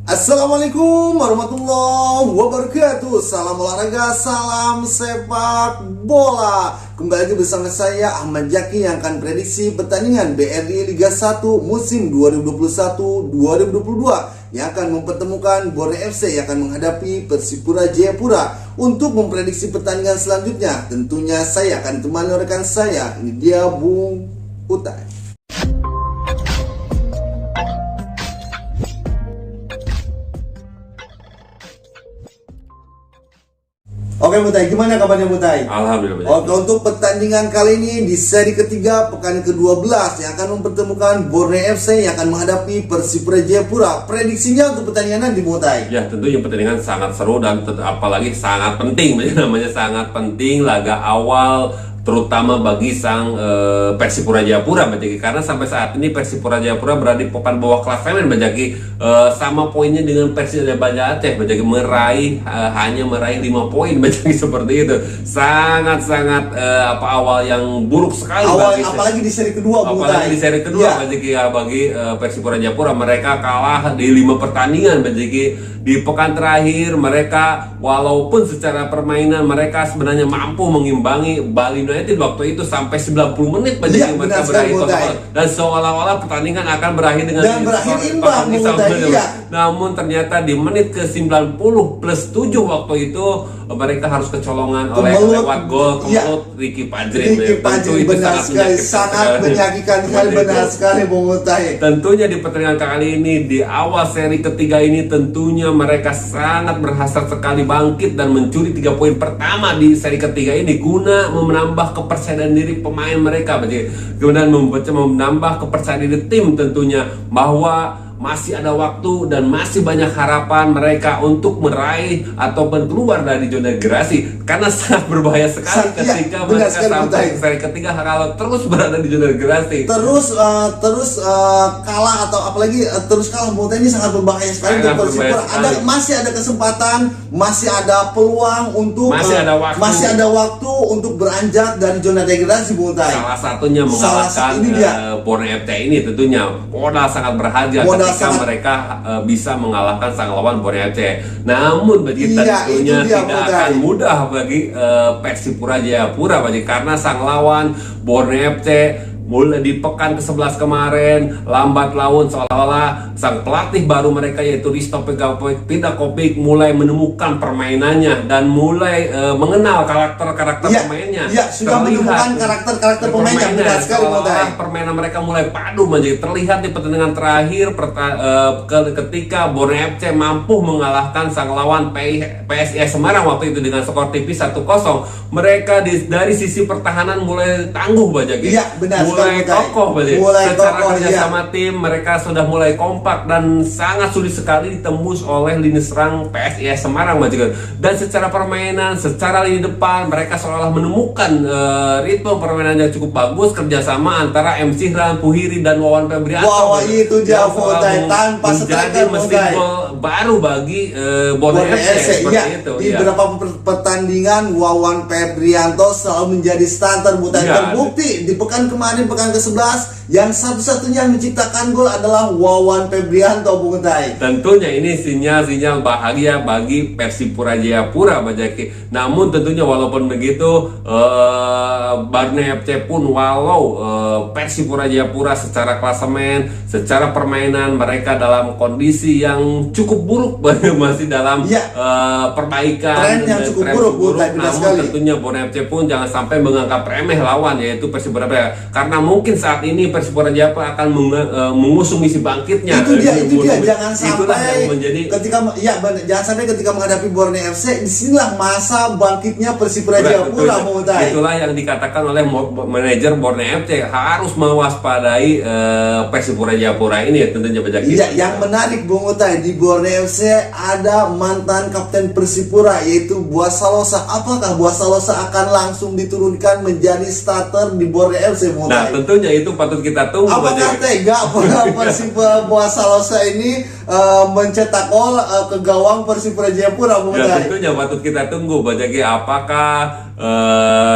Assalamualaikum warahmatullahi wabarakatuh. Salam olahraga, salam sepak bola. Kembali lagi bersama saya Ahmad Jaki yang akan prediksi pertandingan BRI Liga 1 musim 2021-2022 yang akan mempertemukan Borneo FC yang akan menghadapi Persipura Jayapura. Untuk memprediksi pertandingan selanjutnya, tentunya saya akan ditemani rekan saya. Ini dia Bung Utai. Oke Mutai, gimana kabarnya Mutai? Alhamdulillah. Oke, untuk pertandingan kali ini di seri ketiga pekan ke-12 yang akan mempertemukan Borneo FC yang akan menghadapi Persipura Jayapura. Prediksinya untuk pertandingan di Mutai? Ya, tentunya pertandingan sangat seru dan apalagi sangat penting, namanya sangat penting laga awal terutama bagi sang Persipura Jayapura Bajaki, karena sampai saat ini Persipura Jayapura berada di papan bawah klasemen Bajaki, sama poinnya dengan Persija Banda Aceh Bajaki, hanya meraih 5 poin Bajaki, seperti itu. Sangat-sangat awal yang buruk sekali apalagi di seri kedua apalagi di seri kedua Bajaki, bagi Persipura Jayapura. Mereka kalah di 5 pertandingan Bajaki. Di pekan terakhir mereka walaupun secara permainan mereka sebenarnya mampu mengimbangi Bali United waktu itu sampai 90 menit mereka berakhir kosong, dan seolah-olah pertandingan akan berakhir dengan imbang. Namun ternyata di menit ke 90 plus 7 waktu itu mereka harus kecolongan oleh lewat gol kemelut Ricky Pajrin. Tentu itu sangat menyakitkan sekali, benar sekali Bung Utai. Tentunya di pertandingan kali ini di awal seri ketiga ini tentunya mereka sangat berhasrat sekali bangkit dan mencuri 3 poin pertama di seri ketiga ini guna menambah kepercayaan diri pemain mereka, kemudian menambah kepercayaan diri tim tentunya, bahwa masih ada waktu dan masih banyak harapan mereka untuk meraih ataupun keluar dari zona degradasi, karena sangat berbahaya sekali ketika mereka sampai seri ketiga kalau terus berada di zona degradasi, terus kalah atau apalagi terus kalah. Ini sangat berbahaya sekali untuk Persipura. Masih ada kesempatan, masih ada peluang untuk masih ada waktu untuk beranjak dari zona degradasi, Bung Utai. Salah satunya mengalahkan Borneo FC ini tentunya modal sangat berharga ketika mereka bisa mengalahkan sang lawan Borneo FC. Namun bagi tentunya tidak akan mudah bagi Persipura Jayapura karena sang lawan Borneo FC mulai di pekan ke-11 kemarin lambat laun, seolah-olah sang pelatih baru mereka yaitu Risto Pidakovic mulai menemukan permainannya dan mulai mengenal karakter pemainnya. Sudah menemukan karakter pemainnya. Seolah-olah permainan mereka mulai padu menjadi terlihat di pertandingan terakhir ketika Borneo FC mampu mengalahkan sang lawan PSIS Semarang waktu itu dengan skor tipis 1-0. Mereka dari sisi pertahanan mulai tangguh mulai kokoh secara kerjasama tim mereka sudah mulai kompak dan sangat sulit sekali ditembus oleh lini serang PSIS Semarang dan secara permainan, secara lini depan mereka seolah menemukan ritme permainan yang cukup bagus, kerjasama antara MC Ran Puhiri dan Wawan Febrianto. Itu dia tanpa menjadi mesin gol baru bagi Borneo FC Di beberapa pertandingan Wawan Febrianto selalu menjadi starter terbukti di pekan kemarin, pekan ke-11 yang satu-satunya yang menciptakan gol adalah Wawan Febrianto, Bung Utai. Tentunya ini sinyal bahagia bagi Persipura Jayapura Bajaki. Namun tentunya walaupun begitu Borneo FC pun Persipura Jayapura secara klasemen, secara permainan mereka dalam kondisi yang cukup buruk, masih dalam perbaikan tren yang cukup buruk. Namun tentunya Borneo FC pun jangan sampai menganggap remeh lawan yaitu Persipura Jayapura, karena mungkin saat ini Persipura Jayapura akan mengusung misi bangkitnya. Itu dia jangan sampai jangan sampai ketika menghadapi Borneo FC disinilah masa bangkitnya Persipura Jayapura. Itulah yang dikatakan oleh manajer Borneo FC, harus mewaspadai Persipura Jayapura ini tentunya Bajaki. Yang menarik Bung Utai, di Borneo FC ada mantan kapten Persipura yaitu Buas Salosa. Apakah Buas Salosa akan langsung diturunkan menjadi starter di Borneo FC? Nah tentunya itu patut kita tunggu. Apakah tega Persipura Boa Salosa ini mencetak gol ke gawang Persipura Jayapura, Bung Ya Utai? tentunya patut kita tunggu Bajaki, apakah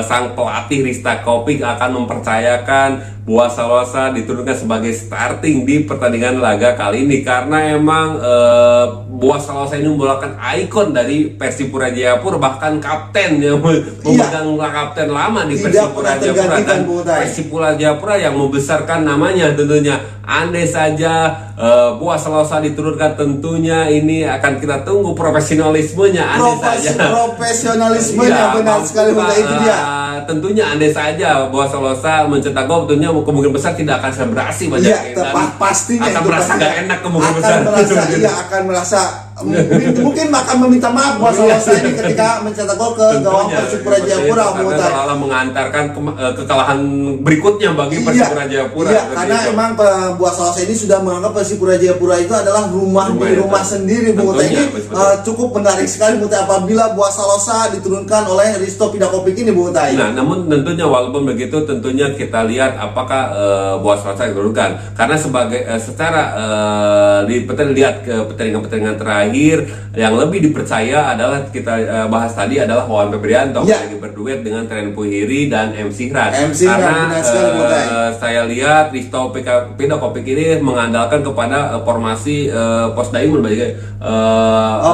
sang pelatih Rista Kopik akan mempercayakan Boa Salosa diturunkan sebagai starting di pertandingan laga kali ini, karena emang Boa Salosa ini merupakan ikon dari Persipura Jayapura, bahkan kapten yang memegang kapten lama di Tidak Persipura pernah Jayapura, tergantikan, dan Bung Utai. Persipura Jayapura yang membesarkan namanya tentunya. Andai saja Boa Salosa diturunkan, tentunya ini akan kita tunggu profesionalismenya. Andai saja Profesionalismenya, Iya, benar sekali, Bung Utai, itu dia. Tentunya andai saja Boa Salosa mencetak gol, tentunya kemungkinan besar tidak akan seberasi banyak. Iya, pastinya akan itu merasa pasti. gak enak kemungkinan besar. Akan merasa mungkin akan meminta maaf Boa Salosa ini ketika mencetak gol ke gawang Tentunya, Persipura seperti Jayapura, itu, Bung karena Utai. seolah mengantarkan kekalahan berikutnya bagi Persipura Jayapura. Iya, seperti karena itu. emang Boa Salosa ini sudah menganggap Persipura Jayapura itu adalah rumah sendiri, Bung Utai. Tentunya, Ini betul. cukup menarik sekali, Bung Utai, apabila Boa Salosa diturunkan oleh Risto Pidakopik ini, Bung Utai. Nah, namun tentunya walaupun begitu, tentunya kita lihat apakah Boa Salosa diturunkan, karena sebagai secara lihat ke pertandingan terakhir yang lebih dipercaya adalah kita bahas tadi adalah Wawan Febrianto Ya. lagi berduet dengan Tren Puhiri dan MC Hran. MC Hran, Karena benar sekali, Bung Utai. saya lihat Risto Pidakopik ini mengandalkan kepada formasi pos diamond bagi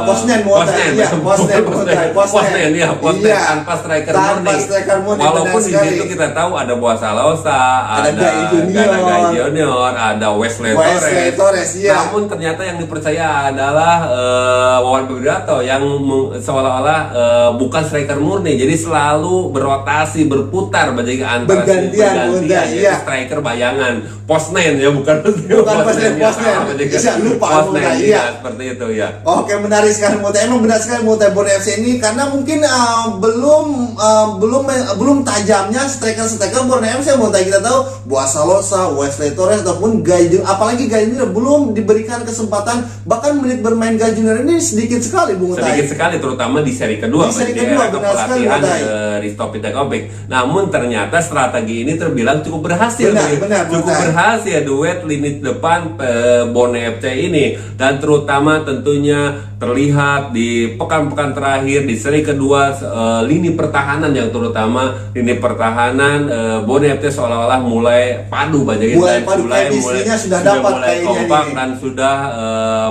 Posnen, Bung Utai. Iya, posnen, Bung Utai. Posnen ya, posnen Iya. tanpa striker Tanpa murni. striker murni, Walaupun benar di sekali. situ kita tahu ada Boa Salosa, Ada Gai Junior. Gai Junior, ada Wesley Torres, iya. Namun ternyata yang dipercaya adalah Wawan Febrianto yang seolah-olah bukan striker murni, jadi selalu berotasi, berputar bagi antara Bergantian, Bung Utai, yaitu iya. striker bayangan, posnen ya, bukan Posnen. Bisa lupa, Bung posnen, Utai, iya, iya. seperti itu ya. Oke, menarik sekali, Bung Utai. Emang benar sekali, Bung Utai, Borneo FC ini karena mungkin belum tajamnya striker Borneo FC, Bung Utai. Kita tahu Boa Salosa, Wesley Torres ataupun Gai Junior, apalagi Gai Junior belum diberikan kesempatan, bahkan menit bermain Gai Junior ini sedikit sekali, Bung Utai. Sedikit sekali, terutama di seri kedua, Di seri bagi kedua, era benar sekali, kepelatihan Utai. Risto Pidakopik. Namun ternyata strategi ini terbilang cukup berhasil. Benar, cukup Utai. berhasil duet lini depan Borneo FC ini, dan terutama tentunya terlihat di pekan-pekan terakhir di seri kedua, lini pertahanan yang terutama lini pertahanan Borneo FC seolah-olah mulai padu banyak, Mulai padu, chemistry-nya sudah dapat mulai kayaknya kompak nih. dan sudah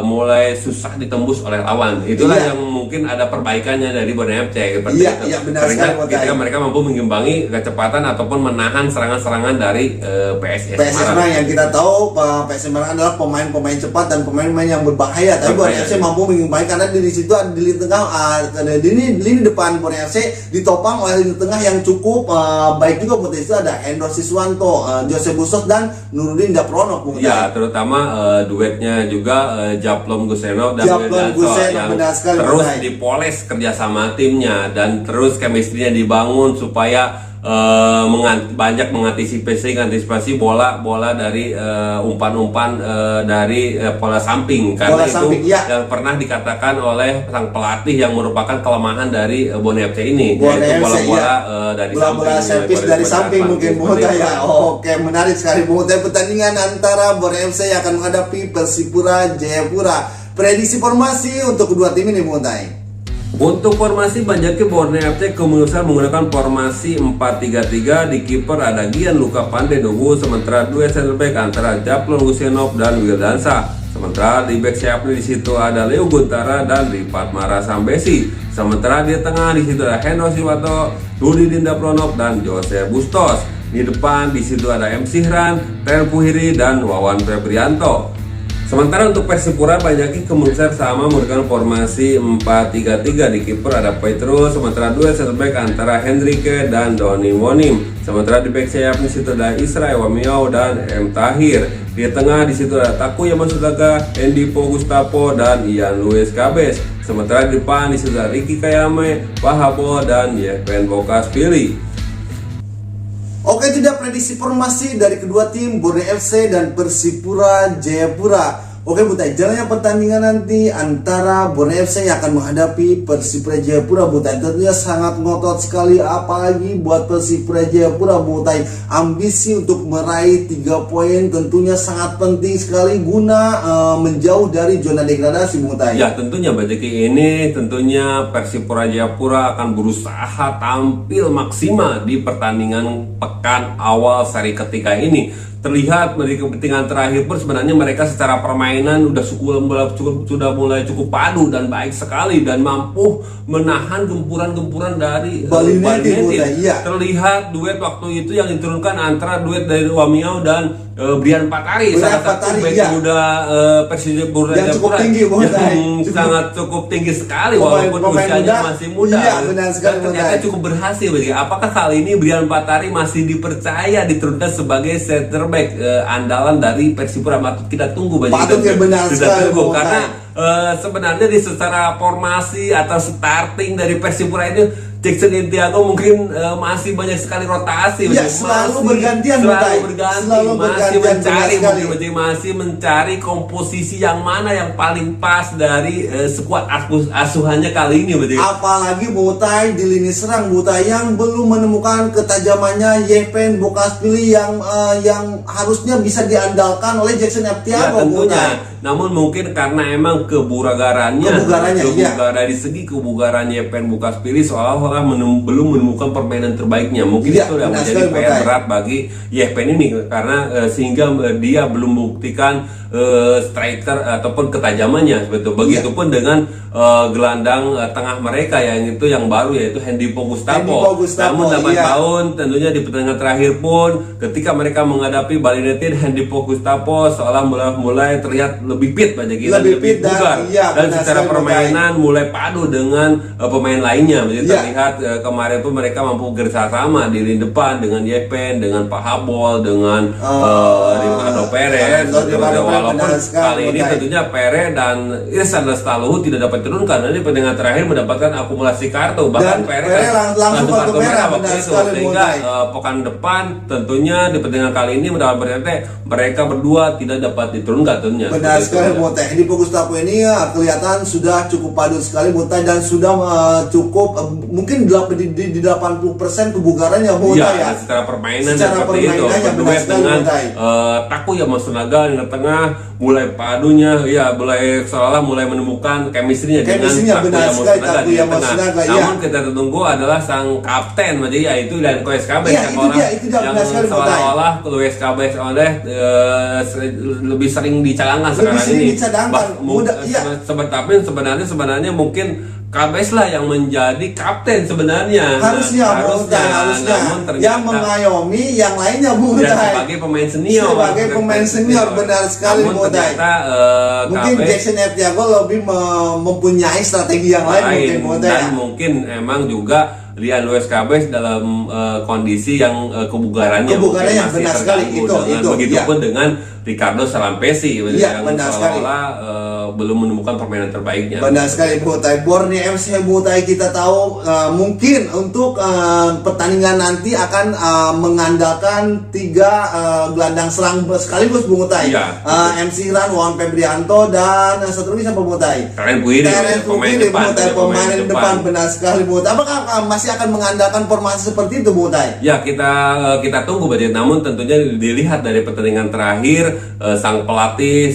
mulai susah ditembus oleh lawan. Itulah Iya. yang mungkin ada perbaikannya dari Borneo FC seperti Iya, itu. iya, benar Ketika- sekali, Bung Utai. ketika mereka mampu mengimbangi kecepatan ataupun menahan serangan-serangan dari PSIS PS Semarang. Semarang yang kita tahu PS Semarang adalah pemain-pemain cepat dan pemain-pemain yang berbahaya. Tapi Borneo FC mampu mengimbangi karena di situ ada di lini tengah, lini depan Borneo FC ditopang oleh lini tengah yang cukup baik juga. Buat itu ada Hendro Siswanto, Jose Busos dan Nurudin Daprono, Bung Utai. Ya, terutama duetnya juga Japlom Gusenov dan Japlom Wildanso Gusenov, yang benar sekali, terus Bung Utai. dipoles kerjasama timnya dan terus chemistry-nya dibangun supaya banyak mengantisipasi bola dari umpan-umpan dari pola samping, karena Bola itu samping, ya. yang pernah dikatakan oleh sang pelatih yang merupakan kelemahan dari Borneo FC ini, Borneo yaitu FC, bola-bola ya. dari Bola-bola samping, servis dari samping mungkin, Bung seperti Utai, itu. ya. Oke, menarik sekali, Bung Utai. Pertandingan antara Borneo FC yang akan menghadapi Persipura Jayapura. Prediksi formasi untuk kedua tim ini, Bung Utai. Untuk formasi Bajaki, Borneo FC kemungkinan menggunakan formasi 4-3-3. Di kiper ada Gianluca Pandedogu, sementara dua center back antara Japlon Gusenov dan Wildansa. Sementara di back sayapnya di situ ada Leo Guntara dan Rifat Mara Sambesi. Sementara di tengah di situ ada Hendro Siswanto, Rudi Dinda Pronok dan Jose Bustos. Di depan di situ ada MC Hran, Tren Puhiri dan Wawan Febrianto. Sementara untuk Persipura Bajaki kemungkinan sama menggunakan formasi 4-3-3. Di kiper ada Petrus, sementara dua center back antara Hendrike dan Doni Monim. Sementara di back sayap di situ ada Israel Wamiau dan M Tahir. Di tengah di situ ada Takuyama Sudaka, Endipo Gustavo dan Ian Luis Cabes. Sementara di depan di situ ada Ricky Kayame, Pahabo dan Yevhen Bokaspili. Oke, itu dia prediksi formasi dari kedua tim Borneo FC dan Persipura Jayapura. Oke Butai, jalannya pertandingan nanti antara Borneo FC yang akan menghadapi Persipura Jayapura Butai. Tentunya sangat ngotot sekali, apalagi buat Persipura Jayapura Butai. Ambisi untuk meraih 3 poin tentunya sangat penting sekali guna menjauh dari zona degradasi Butai. Ya tentunya Bajeki, ini tentunya Persipura Jayapura akan berusaha tampil maksimal di pertandingan pekan awal seri ketiga ini. Terlihat dari kepentingan terakhir pun sebenarnya mereka secara permainan sudah mulai cukup padu dan baik sekali dan mampu menahan gempuran-gempuran dari Bali United. Iya. Terlihat duet waktu itu yang diturunkan antara duet dari Wamiao dan Brian Patari, salah satu bek muda Persipura Jayapura yang sangat cukup tinggi sekali walaupun usianya masih muda. Iya, benar sekali, dan ternyata cukup berhasil. Apakah kali ini Brian Patari masih dipercaya diturunkan sebagai center back andalan dari Persipura? Kita tunggu patut ya, benar sekali karena sebenarnya di secara formasi atau starting dari Persipura ini Jackson Intiago mungkin masih banyak sekali rotasi, ya, selalu berganti, masih mencari komposisi yang mana yang paling pas dari skuad asuhannya kali ini. Apalagi Butai di lini serang Butai yang belum menemukan ketajamannya Yepen Bokaspili yang harusnya bisa diandalkan oleh Jackson Intiago. Ya, tentunya. Namun mungkin karena emang kebugarannya di segi kebugaran Yepen Bokaspili seolah-olah belum menemukan permainan terbaiknya. Mungkin itu yang menjadi PR berat bagi Yepen ini karena sehingga dia belum membuktikan striker ataupun ketajamannya. Begitupun dengan gelandang tengah mereka yang baru yaitu Hendy Gustavo. Namun 8 tahun tentunya di pertandingan terakhir pun ketika mereka menghadapi Bali United, Hendy Gustavo seolah mulai terlihat lebih fit lebih bugar dan secara permainan mulai padu dengan pemain lainnya. Terlihat kemarin pun mereka mampu bekerjasama di lini depan dengan Yepen, dengan Pak Habol, dengan Ricardo Perez. Walaupun kali ini tentunya Perez dan Irsan Lestaluhu tidak dapat turunkan. Nanti pertandingan terakhir mendapatkan akumulasi kartu, bahkan Perez langsung kartu merah waktu itu. Sehingga pekan depan tentunya di pertandingan kali ini mereka berdua tidak dapat diturunkan tentunya. Benar sekali Butai. Hendy Gustavo ini kelihatan sudah cukup padu sekali Butai dan sudah cukup mungkin di 80% kebugarannya Butai ya. Secara permainan seperti itu. Berduet dengan Takuya Masunaga di tengah mulai padunya seolah mulai menemukan chemistry-nya dengan Takuya Masunaga di tengah. Namun kita tunggu adalah sang kapten yaitu Ilan Koeskabes yang seolah-olah Luis Cabes lebih sering dicalangkan sekarang ini. Sebenarnya mungkin Kabes lah yang menjadi kapten sebenarnya. Harusnya. Namun ternyata yang mengayomi yang lainnya sebagai pemain senior. Benar sekali Butai. Mungkin Jackson Intiago lebih mempunyai strategi yang lain dan mungkin emang juga lihat Luis Cabes dalam kondisi yang kebugarannya benar sekali itu. Begitupun dengan Ricardo Salampesi yang seolah-olah belum menemukan permainan terbaiknya. Benar sekali Butai. Borneo FC Butai kita tahu mungkin untuk pertandingan nanti akan mengandalkan 3 gelandang serang sekaligus Butai. MC Ran, Wawan Febrianto dan satu lagi siapa Butai? Karen Puiri pemain depan. Benar sekali Butai. Apakah masih akan mengandalkan formasi seperti itu Butai? Ya kita tunggu Bajet. Namun tentunya dilihat dari pertandingan terakhir sang pelatih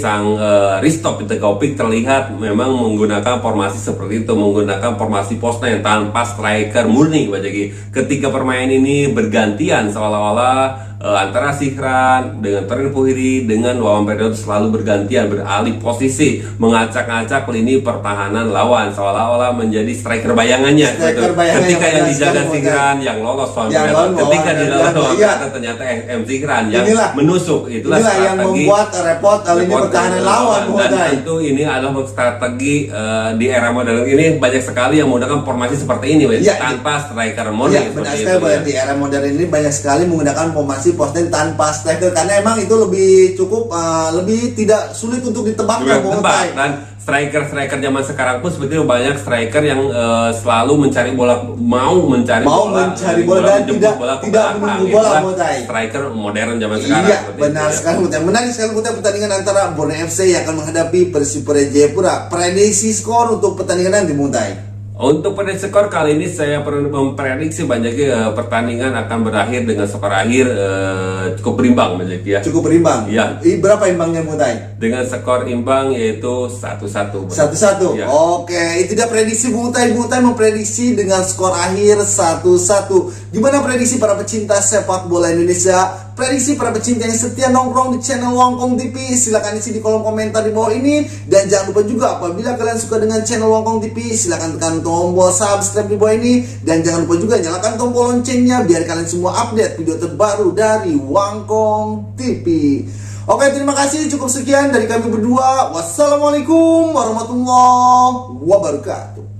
Risto Pitagopik terlihat memang menggunakan formasi seperti itu, menggunakan formasi post 9 tanpa striker murni Bajaki. Ketika permainan ini bergantian seolah-olah antara Sihran dengan Torin Puhiri dengan Wawan Pedot selalu bergantian beralih posisi mengacak-acak lini pertahanan lawan seolah-olah menjadi striker bayangannya. Ketika yang dijaga Sihran yang lolos ketika di dalam ternyata M Sihran yang menusuk. Itulah yang membuat repot lini pertahanan lawan. Dan tentu ini adalah strategi di era modern ini banyak sekali yang menggunakan formasi seperti ini tanpa striker murni. Benar sekali di era modern ini banyak sekali menggunakan formasi prediksi posting tanpa striker karena emang itu lebih cukup lebih tidak sulit untuk ditebak ya, Bung tebak. Utai. Dan striker zaman sekarang pun sebetulnya banyak striker yang selalu mencari bola, mau mencari bola dan tidak menunggu bola, Bung Utai. Striker modern zaman sekarang. Iya, benar sekali, Bung Utai. Menarik sekali, Bung Utai, pertandingan antara Borneo FC yang akan menghadapi Persipura Jayapura. Prediksi skor untuk pertandingan nanti, Bung Utai. Untuk prediksi skor kali ini saya perlu memprediksi banyaknya pertandingan akan berakhir dengan skor akhir cukup berimbang banyak ya. Cukup berimbang. Iya. Berapa imbangnya, Mutai? Dengan skor imbang yaitu 1-1. 1-1. Ya. Oke, itu dia prediksi Mutai. Mutai memprediksi dengan skor akhir 1-1. Gimana prediksi para pecinta sepak bola Indonesia? Prediksi para pecinta yang setia nongkrong di channel Wongkong TV, silakan isi di kolom komentar di bawah ini. Dan jangan lupa juga apabila kalian suka dengan channel Wongkong TV, silakan tekan tombol subscribe di bawah ini. Dan jangan lupa juga nyalakan tombol loncengnya biar kalian semua update video terbaru dari Wongkong TV. Oke, terima kasih, cukup sekian dari kami berdua. Wassalamualaikum warahmatullahi wabarakatuh.